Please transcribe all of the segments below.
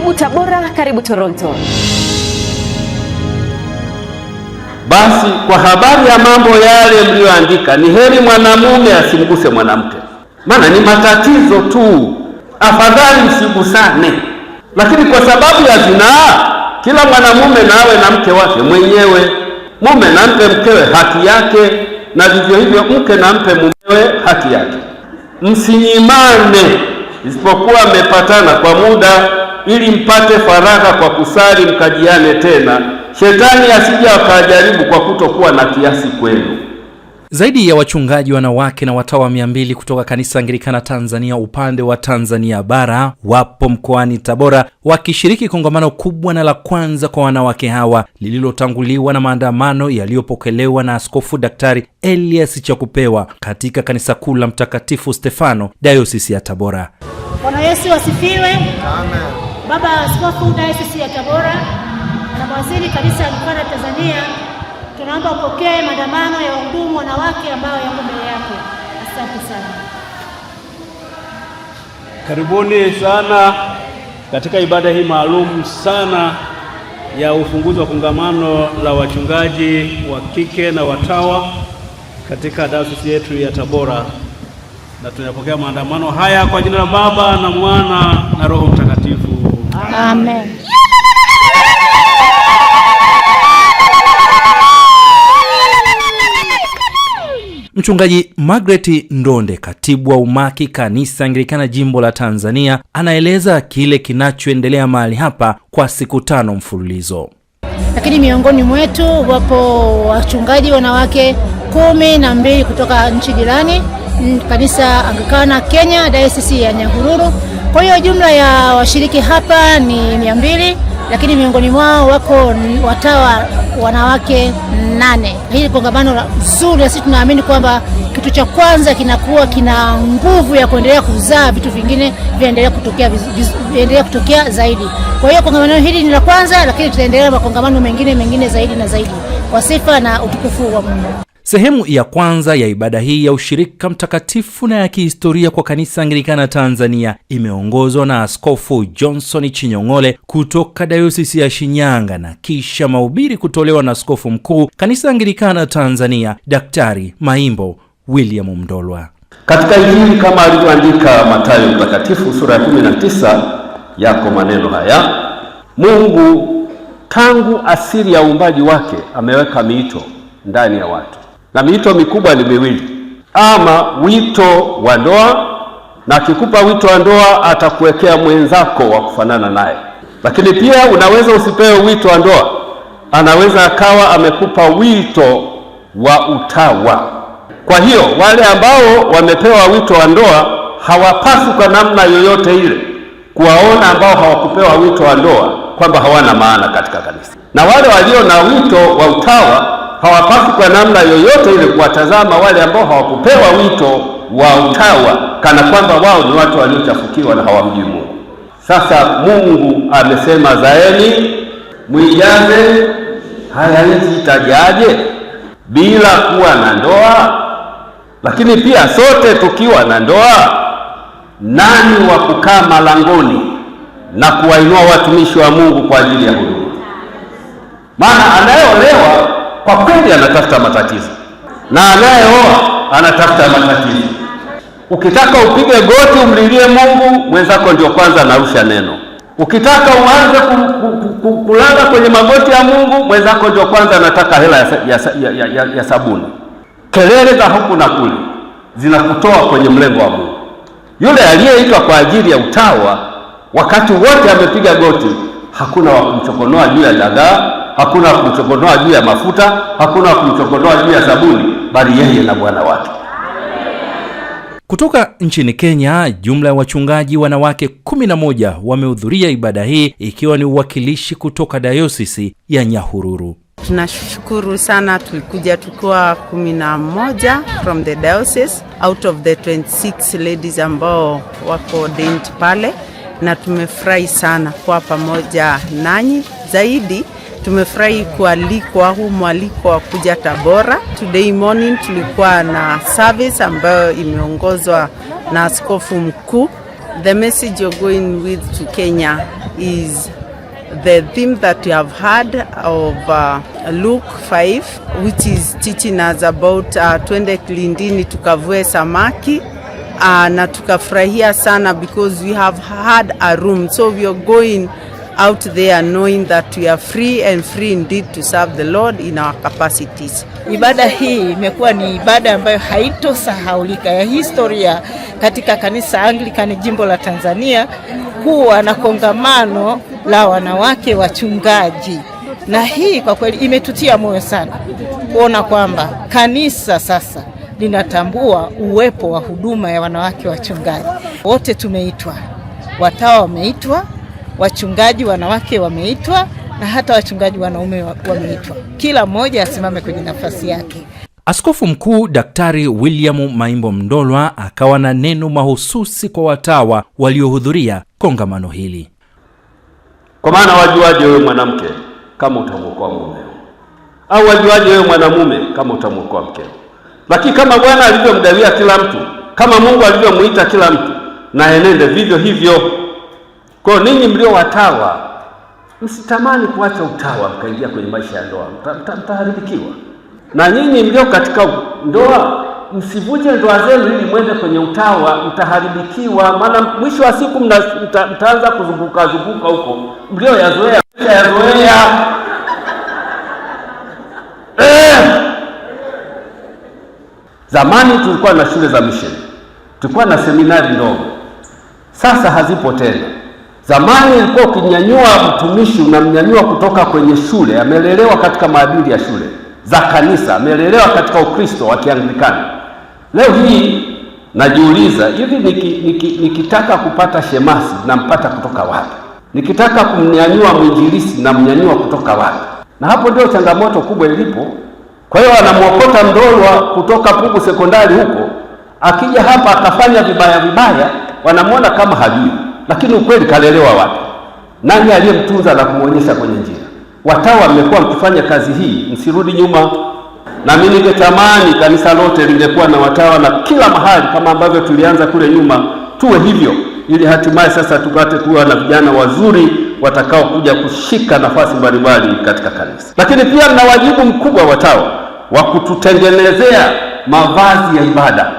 Karibu Tabora, karibu Toronto. Basi kwa habari ya mambo yale mlioandika, ni heri mwanamume asimguse mwanamke, maana ni matatizo tu. Afadhali msigusane. Lakini kwa sababu ya zinaa, kila mwanamume na awe na mke wake mwenyewe, mume na mpe mkewe haki yake, na vivyo hivyo mke na mpe mumewe haki yake. Msinyimane, isipokuwa mmepatana kwa muda, ili mpate faragha kwa kusali, mkajiane tena, shetani asije akajaribu kwa kutokuwa na kiasi kwenu. Zaidi ya wachungaji wanawake na watawa 200 kutoka Kanisa Anglikana Tanzania upande wa Tanzania bara wapo mkoani Tabora wakishiriki kongamano kubwa na la kwanza kwa wanawake hawa, lililotanguliwa na maandamano yaliyopokelewa na Askofu Daktari Elias Chakupewa katika Kanisa Kuu la Mtakatifu Stefano, Dayosisi ya Tabora. Bwana Yesu asifiwe. Amen. Baba Askofu Dayosisi ya Tabora na mawaziri Kanisa Anglikana Tanzania, tunaomba upokee maandamano ya wahudumu wanawake ambao yako mbele yako. Asante sana. Karibuni sana katika ibada hii maalum sana ya ufunguzi wa kongamano la wachungaji wa kike na watawa katika dayosisi yetu ya Tabora. Na tunapokea maandamano haya kwa jina la Baba na Mwana na Roho Mtakatifu. Amen. Mchungaji Margaret Ndonde, katibu wa umaki Kanisa Anglikana Jimbo la Tanzania, anaeleza kile kinachoendelea mahali hapa kwa siku 5 mfululizo. Lakini miongoni mwetu wapo wachungaji wanawake 12 kutoka nchi jirani, Kanisa Anglikana Kenya, Dayosisi ya Nyahururu. Kwa hiyo jumla ya washiriki hapa ni 200, lakini miongoni mwao wako watawa wanawake 8. Hili kongamano zuri, sisi tunaamini kwamba kitu cha kwanza kinakuwa kina nguvu ya kuendelea kuzaa vitu vingine viendelea kutokea zaidi. Kwa hiyo kongamano hili ni la kwanza, lakini tutaendelea na kongamano mengine zaidi na zaidi kwa sifa na utukufu wa Mungu. Sehemu ya kwanza ya ibada hii ya ushirika mtakatifu na ya kihistoria kwa Kanisa Anglikana Tanzania imeongozwa na Askofu Johnson Chinyong'ole kutoka Dayosisi ya Shinyanga, na kisha mahubiri kutolewa na Askofu Mkuu Kanisa Anglikana Tanzania Daktari Maimbo William Mndolwa. Katika Injili kama alivyoandika Mathayo Mtakatifu sura ya 19 yako maneno haya: Mungu tangu asili ya uumbaji wake ameweka miito ndani ya watu, na miito mikubwa ni miwili. Ama wito wa ndoa, na akikupa wito wa ndoa atakuwekea mwenzako wa kufanana naye. Lakini pia unaweza usipewe wito wa ndoa, anaweza akawa amekupa wito wa utawa. Kwa hiyo wale ambao wamepewa wito wa ndoa hawapaswi kwa namna yoyote ile kuwaona ambao hawakupewa wito wa ndoa kwamba hawana maana katika kanisa, na wale walio na wito wa utawa hawapaswi kwa namna yoyote ile kuwatazama wale ambao hawakupewa wito wa utawa kana kwamba wao ni watu waliochafukiwa na hawamjui Mungu. Sasa Mungu amesema zaeni mwijaze, haya nchi itajaje bila kuwa na ndoa? Lakini pia sote tukiwa na ndoa, nani wa kukaa malangoni na kuwainua watumishi wa Mungu kwa ajili ya huduma? Maana anayeolewa kwa kweli anatafuta matatizo, na anayeoa anatafuta matatizo. Ukitaka upige goti umlilie Mungu, mwenzako ndio kwanza anarusha neno. Ukitaka uanze kulala kwenye magoti ya Mungu, mwenzako ndio kwanza anataka hela ya sabuni. Kelele za huku na kule zinakutoa kwenye mlengo wa Mungu. Yule aliyeitwa kwa ajili ya utawa, wakati wote amepiga goti, hakuna wa kumchokonoa juu ya dagaa, hakuna wa kumchokonoa juu ya mafuta, hakuna wa kumchokonoa juu ya sabuni, bali yeye na Bwana wake. Kutoka nchini Kenya, jumla ya wachungaji wanawake 11 wamehudhuria ibada hii, ikiwa ni uwakilishi kutoka Dayosisi ya Nyahururu. Tunashukuru sana, tulikuja tukiwa 11 from the diocese out of the 26 ladies ambao wako ordained pale, na tumefurahi sana kwa pamoja nanyi. Zaidi tumefurahi kualikwa mwaliko wa kuja Tabora. Today morning tulikuwa na service ambayo imeongozwa na Askofu Mkuu. The message you're going with to Kenya is the theme that we have had of Luke 5, which is teaching us about twende kilindini tukavue samaki, na tukafurahia sana because we have had a room, so we are going out there knowing that we are free and free indeed to serve the Lord in our capacities. Ibada hii imekuwa ni ibada ambayo haitosahaulika ya historia katika kanisa Anglikana jimbo la Tanzania, kuwa na kongamano la wanawake wachungaji. Na hii kwa kweli imetutia moyo sana kuona kwamba kanisa sasa linatambua uwepo wa huduma ya wanawake wachungaji. Wote tumeitwa, watawa wameitwa, wachungaji wanawake wameitwa, na hata wachungaji wanaume wameitwa. Kila mmoja asimame kwenye nafasi yake. Askofu Mkuu Daktari William Maimbo Mndolwa akawa na neno mahususi kwa watawa waliohudhuria kongamano hili. Kwa maana wajuaje wewe mwanamke kama utamwokoa mume? Au wajuaje wewe mwanamume kama utamwokoa mkeo? Lakini kama Bwana alivyomgawia kila mtu, kama Mungu alivyomuita kila mtu, na enende vivyo hivyo. Kwa ninyi mlio watawa, msitamani kuacha utawa mkaingia kwenye maisha ya ndoa, mtaharibikiwa. Na nyinyi mlio katika ndoa, msivuje ndoa zenu ili mwende kwenye utawa, mtaharibikiwa. Maana mwisho wa siku mtaanza kuzunguka huko mlio yazoea. Zamani tulikuwa na shule za mission, tulikuwa na seminari ndogo, sasa hazipo tena. Zamani ilikuwa ukinyanyua mtumishi unamnyanyua kutoka kwenye shule, amelelewa katika maadili ya shule za kanisa, amelelewa katika Ukristo wa Kianglikana. Leo hii najiuliza, hivi nikitaka kupata shemasi nampata kutoka wapi? Nikitaka kumnyanyua mwinjilisi namnyanyua kutoka wapi? Na hapo ndio changamoto kubwa ilipo. Kwa hiyo anamuokota Mndolwa kutoka Pugu sekondari huko, akija hapa akafanya vibaya, wanamuona kama hajui. Lakini ukweli kalelewa wapi? Nani aliyemtunza na kumuonyesha kwenye njia? Watawa mmekuwa mkifanya kazi hii, msirudi nyuma. Na mimi ningetamani kanisa lote lingekuwa na watawa na kila mahali kama ambavyo tulianza kule nyuma, tuwe hivyo, ili hatimaye sasa tupate kuwa na vijana wazuri watakao kuja kushika nafasi mbalimbali katika kanisa. Lakini pia mna wajibu mkubwa watawa wa kututengenezea mavazi ya ibada.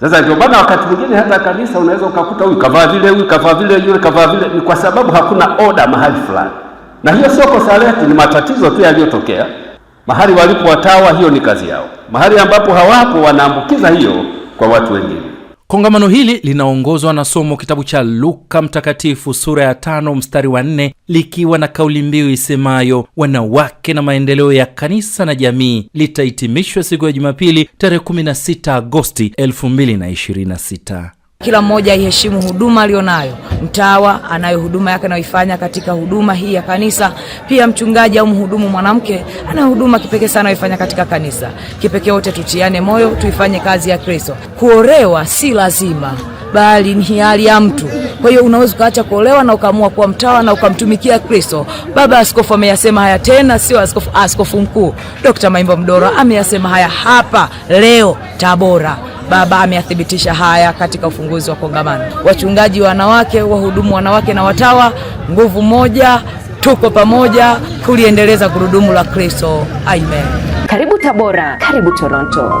Sasa ndio bana, wakati mwingine hata kanisa unaweza ukakuta huyu kavaa vile, huyu kavaa vile, yule kavaa vile, ni kwa sababu hakuna oda mahali fulani. Na hiyo sio kosa letu, ni matatizo tu yaliyotokea. Mahali walipo watawa, hiyo ni kazi yao. Mahali ambapo hawapo, wanaambukiza hiyo kwa watu wengine. Kongamano hili linaongozwa na somo kitabu cha Luka Mtakatifu sura ya 5 mstari wa 4, likiwa na kauli mbiu isemayo wanawake na maendeleo ya kanisa na jamii. Litahitimishwa siku ya Jumapili tarehe 16 Agosti 2026. Kila mmoja iheshimu huduma alionayo. Mtawa anayo huduma yake anayoifanya katika huduma hii ya kanisa. Pia mchungaji au mhudumu mwanamke ana huduma kipekee sana anayoifanya katika kanisa. Kipekee wote tutiane moyo, tuifanye kazi ya Kristo. Kuolewa si lazima, bali ni hiari ya mtu. Kwa hiyo unaweza ukaacha kuolewa na ukaamua kuwa mtawa na ukamtumikia Kristo. Baba Askofu ameyasema haya, tena sio Askofu Mkuu Dr. Maimbo Mndolwa ameyasema haya hapa leo Tabora. Baba ameyathibitisha haya katika ufunguzi wa kongamano. Wachungaji wanawake, wahudumu wanawake na watawa, nguvu moja, tuko pamoja kuliendeleza gurudumu la Kristo. Amen. Karibu Tabora, karibu Toronto.